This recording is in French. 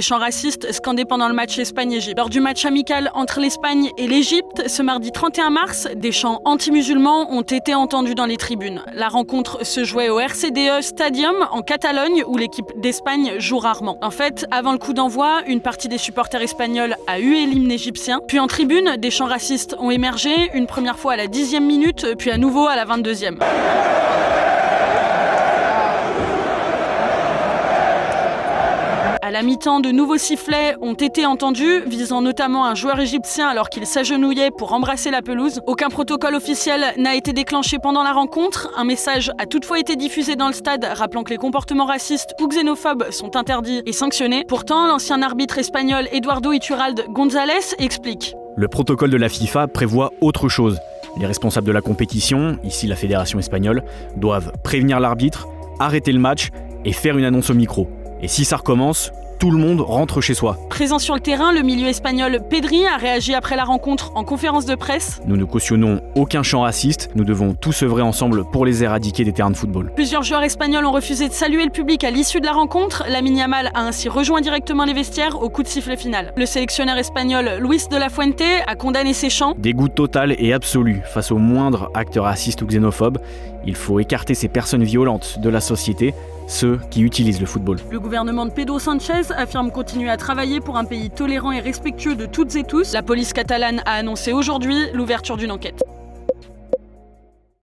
des chants racistes scandés pendant le match Espagne-Égypte. Lors du match amical entre l'Espagne et l'Égypte, ce mardi 31 mars, des chants anti-musulmans ont été entendus dans les tribunes. La rencontre se jouait au RCDE Stadium en Catalogne, où l'équipe d'Espagne joue rarement. En fait, avant le coup d'envoi, une partie des supporters espagnols a hué l'hymne égyptien. Puis en tribune, des chants racistes ont émergé, une première fois à la 10e minute, puis à nouveau à la 22e. À la mi-temps, de nouveaux sifflets ont été entendus, visant notamment un joueur égyptien alors qu'il s'agenouillait pour embrasser la pelouse. Aucun protocole officiel n'a été déclenché pendant la rencontre. Un message a toutefois été diffusé dans le stade, rappelant que les comportements racistes ou xénophobes sont interdits et sanctionnés. Pourtant, l'ancien arbitre espagnol Eduardo Iturralde González explique. Le protocole de la FIFA prévoit autre chose. Les responsables de la compétition, ici la fédération espagnole, doivent prévenir l'arbitre, arrêter le match et faire une annonce au micro. Et si ça recommence, tout le monde rentre chez soi. Présent sur le terrain, le milieu espagnol Pedri a réagi après la rencontre en conférence de presse. Nous ne cautionnons aucun chant raciste, nous devons tous œuvrer ensemble pour les éradiquer des terrains de football. Plusieurs joueurs espagnols ont refusé de saluer le public à l'issue de la rencontre. Lamine Yamal a ainsi rejoint directement les vestiaires au coup de sifflet final. Le sélectionneur espagnol Luis de la Fuente a condamné ces chants. Dégoût total et absolu face au moindre acte raciste ou xénophobe. Il faut écarter ces personnes violentes de la société, ceux qui utilisent le football. Le gouvernement de Pedro Sánchez affirme continuer à travailler pour un pays tolérant et respectueux de toutes et tous. La police catalane a annoncé aujourd'hui l'ouverture d'une enquête.